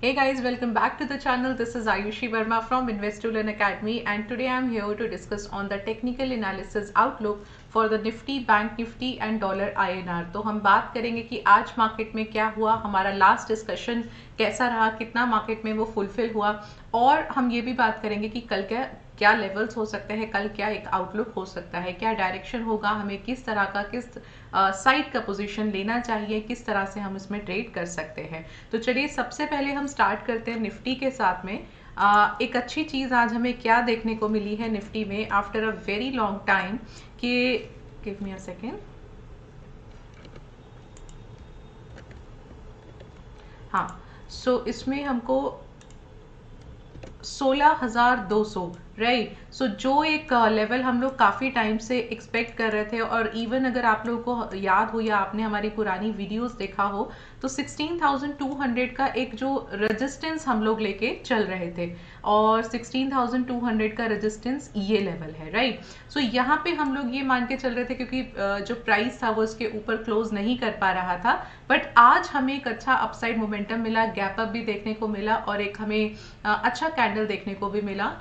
Hey guys, welcome back to the channel. This is Ayushi Verma from Investolearn Academy, and today I'm here to discuss on the technical analysis outlook for the Nifty, Bank Nifty and Dollar INR. तो हम बात करेंगे कि आज market में क्या हुआ, हमारा लास्ट डिस्कशन कैसा रहा, कितना मार्केट में वो फुलफिल हुआ, और हम ये भी बात करेंगे कि कल क्या लेवल्स हो सकते हैं, कल क्या एक आउटलुक हो सकता है, क्या डायरेक्शन होगा, हमें किस तरह का किस साइड का पोजीशन लेना चाहिए, किस तरह से हम इसमें ट्रेड कर सकते हैं। तो चलिए सबसे पहले हम स्टार्ट करते हैं निफ्टी के साथ में। एक अच्छी चीज़ आज हमें क्या देखने को मिली है निफ्टी में after a very long time कि गिव मी अ सेकेंड। हाँ, सो इसमें हमको 16,200 राइट। सो जो एक लेवल हम लोग काफ़ी टाइम से एक्सपेक्ट कर रहे थे, और इवन अगर आप लोगों को याद हो या आपने हमारी पुरानी वीडियोस देखा हो तो 16,200 का एक जो रेजिस्टेंस हम लोग लेके चल रहे थे, और 16,200 का रेजिस्टेंस ये लेवल है राइट। सो यहाँ पे हम लोग ये मान के चल रहे थे क्योंकि जो प्राइस था वो इसके ऊपर क्लोज नहीं कर पा रहा था, बट आज हमें एक अच्छा अपसाइड मोमेंटम मिला, गैप अप भी देखने को मिला, और एक हमें अच्छा कैंडल देखने को भी मिला।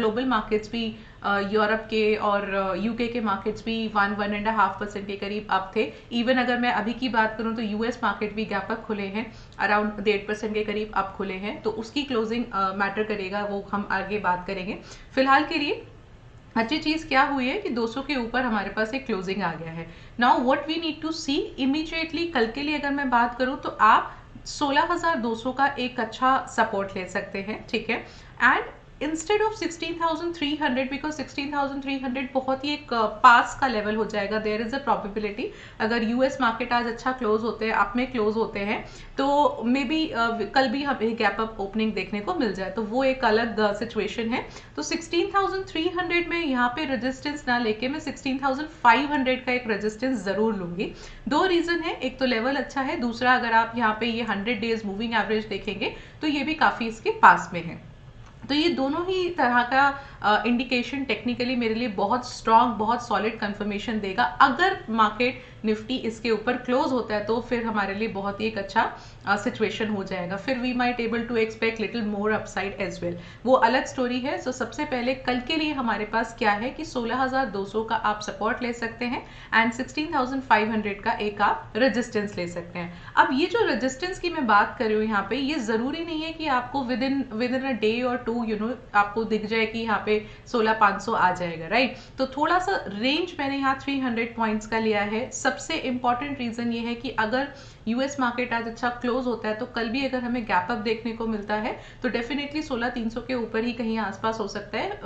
ग्लोबल मार्केट्स भी यूरोप के और यूके के मार्केट्स भी 1-1.5% के करीब अप थे। इवन अगर मैं अभी की बात करूं तो यूएस मार्केट भी गैप अप खुले हैं, अराउंड 1.5% के करीब अप खुले हैं, तो उसकी क्लोजिंग मैटर करेगा, वो हम आगे बात करेंगे। फिलहाल के लिए अच्छी चीज क्या हुई है कि 200 के ऊपर हमारे पास एक क्लोजिंग आ गया है। Now what we need to see immediately, कल के लिए अगर मैं बात करूं तो आप 16,200 का एक अच्छा सपोर्ट ले सकते हैं, ठीक है। एंड इंस्टेड ऑफ 16,300, बिकॉज 16,300 बहुत ही एक पास का लेवल हो जाएगा, देयर इज अ प्रोबेबिलिटी अगर यूएस मार्केट आज अच्छा क्लोज होते हैं, अप में क्लोज होते हैं, तो मे बी कल भी हमें गैप अप ओपनिंग देखने को मिल जाए, तो वो एक अलग सिचुएशन है। तो 16,300 में यहाँ पे रेजिस्टेंस ना लेके मैं 16,500 का एक रेजिस्टेंस जरूर लूंगी। दो रीजन है, एक तो लेवल अच्छा है, दूसरा अगर आप यहाँ पे ये 100 डेज मूविंग एवरेज देखेंगे तो ये भी काफी इसके पास में है। तो ये दोनों ही तरह का इंडिकेशन टेक्निकली मेरे लिए बहुत स्ट्रांग, बहुत सॉलिड कंफर्मेशन देगा। अगर मार्केट निफ्टी इसके ऊपर क्लोज होता है तो फिर हमारे लिए बहुत ही एक अच्छा सिचुएशन हो जाएगा, फिर we might able to expect little more upside as well, वो अलग स्टोरी है। सो सबसे पहले कल के लिए हमारे पास क्या है कि 16,200 का आप सपोर्ट ले सकते हैं एंड 16,500 का एक आप रेजिस्टेंस ले सकते हैं। अब ये जो रेजिस्टेंस की मैं बात कर रही हूँ यहाँ पे, ये जरूरी नहीं है कि आपको विद इन अ डे और टू आपको दिख जाए कि यहाँ पे 16,500 आ जाएगा राइट। तो थोड़ा सा रेंज मैंने यहाँ 300 पॉइंट्स का लिया है। सबसे इंपॉर्टेंट रीजन ये है कि अगर यूएस मार्केट आज अच्छा क्लोज होता है तो कल भी अगर हमें गैप अप देखने को मिलता है तो डेफिनेटली 16,300 के ऊपर ही कहीं आसपास हो सकता है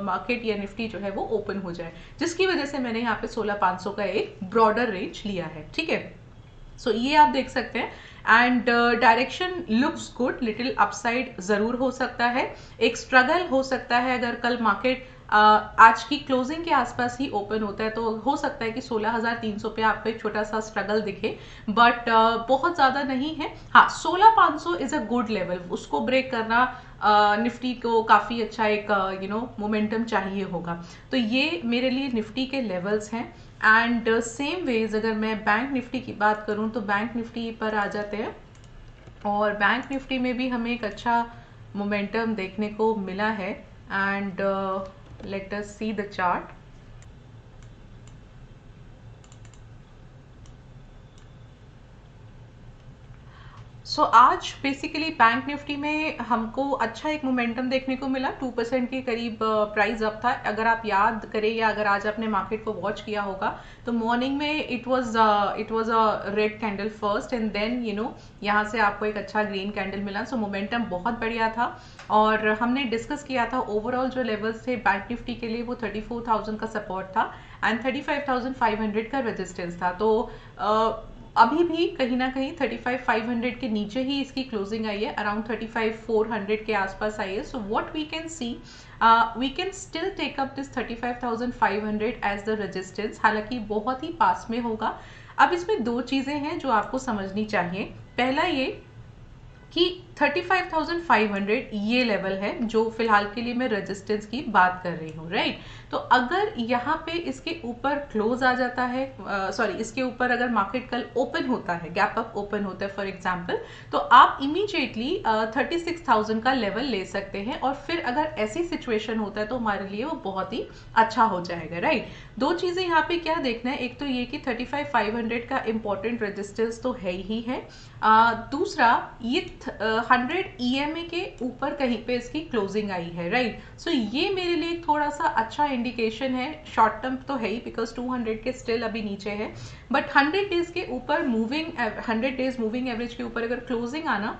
मार्केट या निफ्टी जो है वो ओपन हो जाए, जिसकी वजह से मैंने यहाँ पे 16,500 का एक ब्रॉडर रेंज लिया है, ठीक है। सो ये आप देख सकते हैं and direction looks good, little upside जरूर हो सकता है, एक स्ट्रगल हो सकता है अगर कल मार्केट आज की क्लोजिंग के आसपास ही ओपन होता है, तो हो सकता है कि 16,300 पे आपको एक छोटा सा स्ट्रगल दिखे, बट बहुत ज्यादा नहीं है। हाँ, 16,500 इज अ गुड लेवल, उसको ब्रेक करना निफ्टी को काफी अच्छा एक मोमेंटम चाहिए होगा। तो ये मेरे लिए निफ्टी के लेवल्स हैं। एंड सेम वेज अगर मैं बैंक निफ्टी की बात करूं तो बैंक निफ्टी पर आ जाते हैं, और बैंक निफ्टी में भी हमें एक अच्छा मोमेंटम देखने को मिला है। And let us see the chart. So आज बेसिकली बैंक निफ्टी में हमको अच्छा एक मोमेंटम देखने को मिला, 2% के करीब प्राइस अप था। अगर आप याद करें या अगर आज आपने मार्केट को वॉच किया होगा तो मॉर्निंग में it was a red candle first, and then यहाँ से आपको एक अच्छा ग्रीन कैंडल मिला। सो मोमेंटम बहुत बढ़िया था, और हमने डिस्कस किया था ओवरऑल जो लेवल्स थे बैंक निफ्टी के लिए वो 34,000 का सपोर्ट था एंड 35,500 का रेजिस्टेंस था। तो अभी भी कहीं ना कहीं 35,500 के नीचे ही इसकी क्लोजिंग आई है, अराउंड 35,400 के आसपास आई है। So what we can see, we can still take up this 35,500 as the resistance, हालांकि बहुत ही पास में होगा। अब इसमें दो चीजें हैं जो आपको समझनी चाहिए। पहला ये कि 35,500 ये लेवल है जो फिलहाल के लिए मैं रेजिस्टेंस की बात कर रही हूँ, राइट। तो अगर यहाँ पे इसके ऊपर क्लोज आ जाता है, सॉरी इसके ऊपर अगर मार्केट कल ओपन होता है, गैप अप ओपन होता है फॉर एग्जांपल, तो आप इमीडिएटली 36,000 का लेवल ले सकते हैं, और फिर अगर ऐसी सिचुएशन होता है तो हमारे लिए वो बहुत ही अच्छा हो जाएगा, राइट। दो चीजें यहाँ पे क्या देखना है, एक तो ये कि 35,500 का इंपॉर्टेंट रेजिस्टेंस तो है ही है, दूसरा ये 100 EMA के ऊपर कहीं पे इसकी क्लोजिंग आई है, राइट। सो ये मेरे लिए थोड़ा सा अच्छा इंडिकेशन है, शॉर्ट टर्म तो है ही बिकॉज 200 के स्टिल अभी नीचे है, बट 100 डेज के ऊपर 100 डेज मूविंग एवरेज के ऊपर अगर क्लोजिंग आना,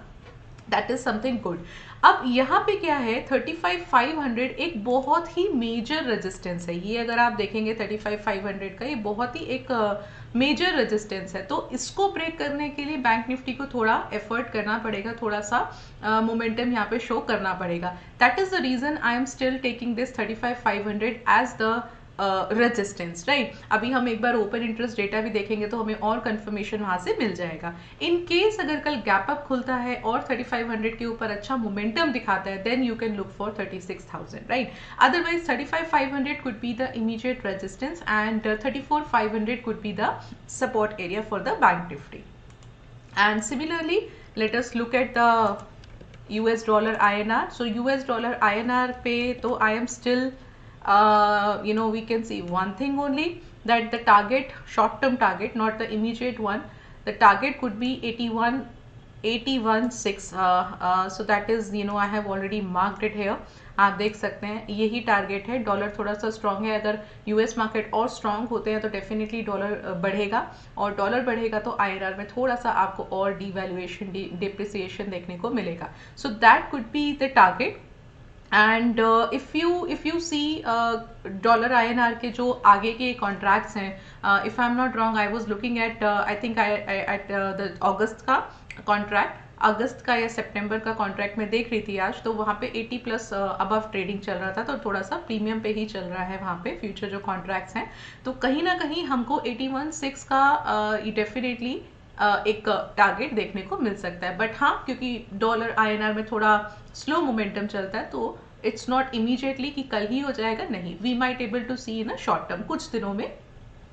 दैट इज समथिंग गुड। अब यहाँ पे क्या है, 35,500 एक बहुत ही मेजर रेजिस्टेंस है, ये अगर आप देखेंगे 35,500 का ये बहुत ही एक मेजर रेजिस्टेंस है, तो इसको ब्रेक करने के लिए बैंक निफ्टी को थोड़ा एफर्ट करना पड़ेगा, थोड़ा सा मोमेंटम यहाँ पे शो करना पड़ेगा। That is the reason I am still taking this 35,500 as the resistance, right. अभी हम एक बार ओपन इंटरेस्ट डेटा भी देखेंगे तो हमें और कंफर्मेशन वहां से मिल जाएगा। इन केस अगर कल गैप अप खुलता है और 3500 के ऊपर अच्छा मोमेंटम दिखाता है, then you can look for 36,000, right. Otherwise 35,500 could be the immediate resistance and 34,500 could be the support area for the bank nifty. And similarly, let us look at the US dollar INR. So US dollar INR पे तो I am still we can see one thing only, that the target, short term target, not the immediate one, the target could be 81.6. So that is, I have already marked it here. आप देख सकते हैं यही target है। Dollar थोड़ा सा strong है, अगर यूएस मार्केट और स्ट्रांग होते हैं तो डेफिनेटली डॉलर बढ़ेगा, और डॉलर बढ़ेगा तो आईएनआर में थोड़ा सा आपको और डिवैल्यूएशन, डिप्रिसिएशन देखने को मिलेगा। So that could be the target. And if you see dollar INR के जो आगे के कॉन्ट्रैक्ट्स हैं, if I am not wrong, I was looking at I think at the August का कॉन्ट्रैक्ट, अगस्त का या सितंबर का कॉन्ट्रैक्ट में देख रही थी आज, तो वहाँ पे 80 प्लस अबव ट्रेडिंग चल रहा था, तो थोड़ा सा प्रीमियम पे ही चल रहा है वहाँ पे फ्यूचर जो कॉन्ट्रैक्ट्स हैं। तो कहीं ना कहीं हमको 81.6 का डेफिनेटली एक टारगेट देखने को मिल सकता है। बट हाँ, क्योंकि डॉलर INR में थोड़ा स्लो मोमेंटम चलता है, तो इट्स नॉट इमीडिएटली कि कल ही हो जाएगा, नहीं, we might able to see in a short term, कुछ दिनों में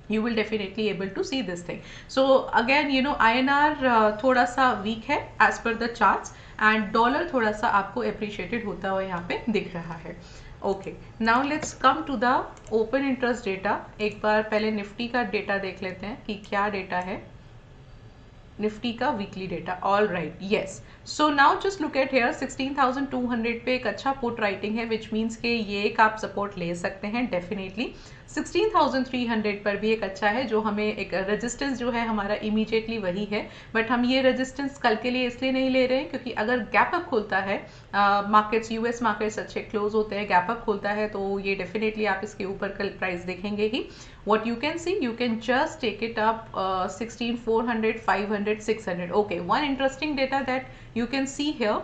you will definitely able to see this thing. So again, INR थोड़ा सा वीक है as per the charts, and dollar थोड़ा सा आपको अप्रिशिएटेड होता हुआ यहाँ पे दिख रहा है। Okay, now let's come to the open interest data. एक बार पहले निफ्टी का डेटा देख लेते हैं कि क्या डेटा है, निफ्टी का weekly data. All right, yes. So now just look at here, 16,200 पे एक अच्छा पुट राइटिंग है, विच मीन्स के ये एक आप सपोर्ट ले सकते हैं डेफिनेटली। 16,300 पर भी एक अच्छा है, जो हमें एक रेजिस्टेंस जो है हमारा इमीडिएटली वही है, बट हम ये रेजिस्टेंस कल के लिए इसलिए नहीं ले रहे हैं क्योंकि अगर गैप अप खुलता है, मार्केट्स यूएस मार्केट्स अच्छे क्लोज होते हैं, गैप अप खुलता है तो ये डेफिनेटली आप इसके ऊपर कल प्राइस देखेंगे ही। What you can see, you can just take it up 16,400, 500, 600. Okay, one interesting data that you can see here,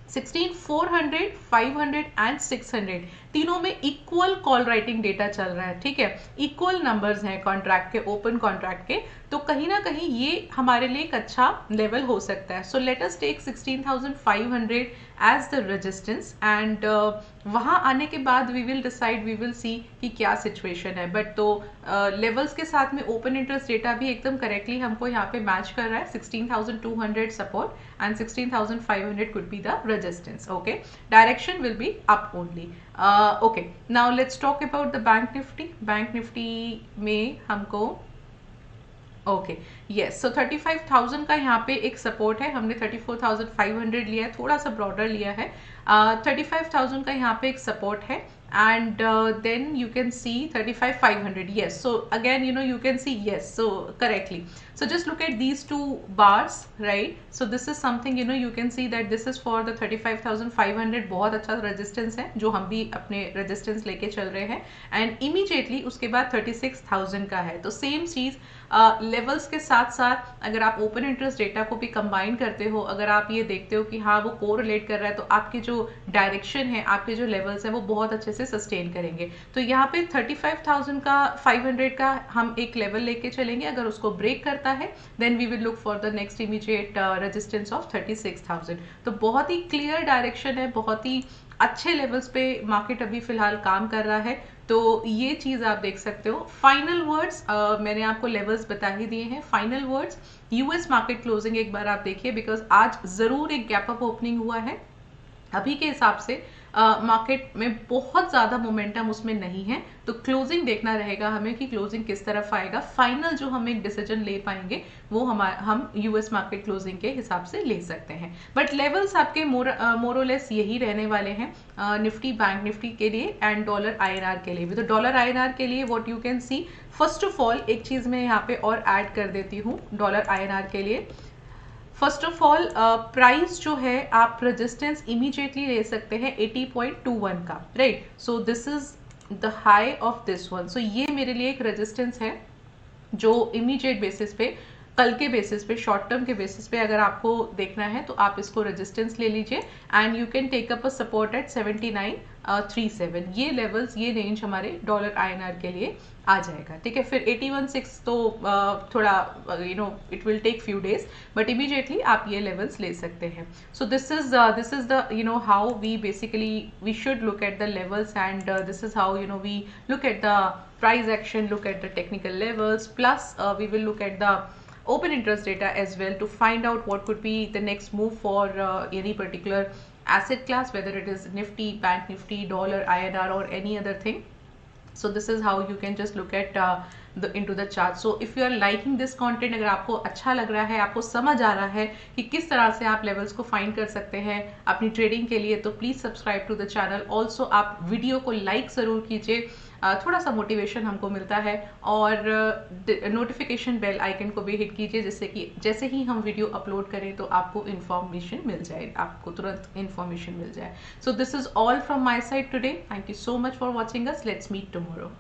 16,400, 500 and 600 तीनों में इक्वल कॉल राइटिंग डेटा चल रहा है, ठीक है, इक्वल नंबर्स हैं कॉन्ट्रैक्ट के, ओपन कॉन्ट्रैक्ट के, तो कहीं ना कहीं ये हमारे लिए एक अच्छा लेवल हो सकता है। So let us take 16,500 as the resistance, and वहाँ आने के बाद we will decide, we will see कि क्या सिचुएशन है। बट तो लेवल्स के साथ में ओपन इंटरेस्ट डेटा भी एकदम करेक्टली हमको यहाँ पे मैच कर रहा है। 16,200 support and 16,500 could be the resistance. Okay, direction will be up only. Okay, now let's talk about the bank Nifty. Bank Nifty में हमको ओके, यस, सो 35,000 का यहाँ पे एक सपोर्ट है, हमने 34,500 लिया है, थोड़ा सा ब्रॉडर लिया है। 35,000 का यहाँ पे एक सपोर्ट है, and then you can see 35,500, yes. So again, you can see, yes, so correctly. So just look at these two bars, right? So this is something, you can see that this is for the 35,500, बहुत अच्छा resistance है जो हम भी अपने resistance लेके चल रहे हैं, and immediately उसके बाद 36,000 का है। तो same चीज लेवल्स के साथ साथ अगर आप ओपन इंटरेस्ट डेटा को भी कंबाइन करते हो, अगर आप ये देखते हो कि हाँ वो कोरिलेट कर रहा है, तो आपकी जो डायरेक्शन है, आपके जो लेवल्स हैं वो बहुत अच्छे से सस्टेन करेंगे। तो यहाँ पे 35,000 का 500 का हम एक लेवल लेके चलेंगे, अगर उसको ब्रेक करता है then we will look for the next immediate resistance of 36,000। तो बहुत ही क्लियर डायरेक्शन है, बहुत ही अच्छे लेवल्स पे मार्केट अभी फिलहाल काम कर रहा है। तो ये चीज आप देख सकते हो। फाइनल वर्ड्स मैंने आपको लेवल्स बता ही दिए हैं। Final words, US market closing एक बार आप देखिए, बिकॉज आज जरूर एक गैप अप ओपनिंग हुआ है। अभी के हिसाब से मार्केट में बहुत ज्यादा मोमेंटम उसमें नहीं है, तो क्लोजिंग देखना रहेगा हमें कि क्लोजिंग किस तरफ आएगा। फाइनल जो हम एक डिसीजन ले पाएंगे वो हम यूएस मार्केट क्लोजिंग के हिसाब से ले सकते हैं। बट लेवल्स आपके मोरलेस यही रहने वाले हैं निफ्टी बैंक निफ्टी के लिए एंड डॉलर आईएनआर के लिए भी। तो डॉलर आईएनआर के लिए what you can see, first of all एक चीज मैं यहाँ पे और ऐड कर देती हूँ डॉलर आईएनआर के लिए। फर्स्ट ऑफ ऑल प्राइस जो है आप रेजिस्टेंस इमीडिएटली ले सकते हैं 80.21 का, right. So this is the high of this one. So ये मेरे लिए एक रेजिस्टेंस है जो इमीडिएट बेसिस पे, कल के बेसिस पे, शॉर्ट टर्म के बेसिस पे अगर आपको देखना है तो आप इसको रेजिस्टेंस ले लीजिए and you can take up a support at 79.37। ये लेवल्स, ये रेंज हमारे डॉलर आईएनआर के लिए आ जाएगा, ठीक है। फिर 81.6 तो थोड़ा it will take few days, but immediately आप ये लेवल्स ले सकते हैं। So this is the how we basically we should look at the levels and this is how we look at the price action, look at the technical levels, plus we will look at the open interest data as well to find out what could be the next move for any particular asset class, whether it is Nifty, Bank Nifty, dollar, INR or any other thing. So this is how you can just look at into the chart. So if you are liking this content, अगर आपको अच्छा लग रहा है, आपको समझ आ रहा है कि किस तरह से आप लेवल्स को फाइंड कर सकते हैं अपनी ट्रेडिंग के लिए, तो please subscribe to the channel. Also आप वीडियो को लाइक जरूर कीजिए, थोड़ा सा मोटिवेशन हमको मिलता है, और नोटिफिकेशन बेल आइकन को भी हिट कीजिए, जिससे कि जैसे ही हम वीडियो अपलोड करें तो आपको इन्फॉर्मेशन मिल जाए, आपको तुरंत इन्फॉर्मेशन मिल जाए। So this is all from my side today. Thank you so much for watching us. Let's meet tomorrow.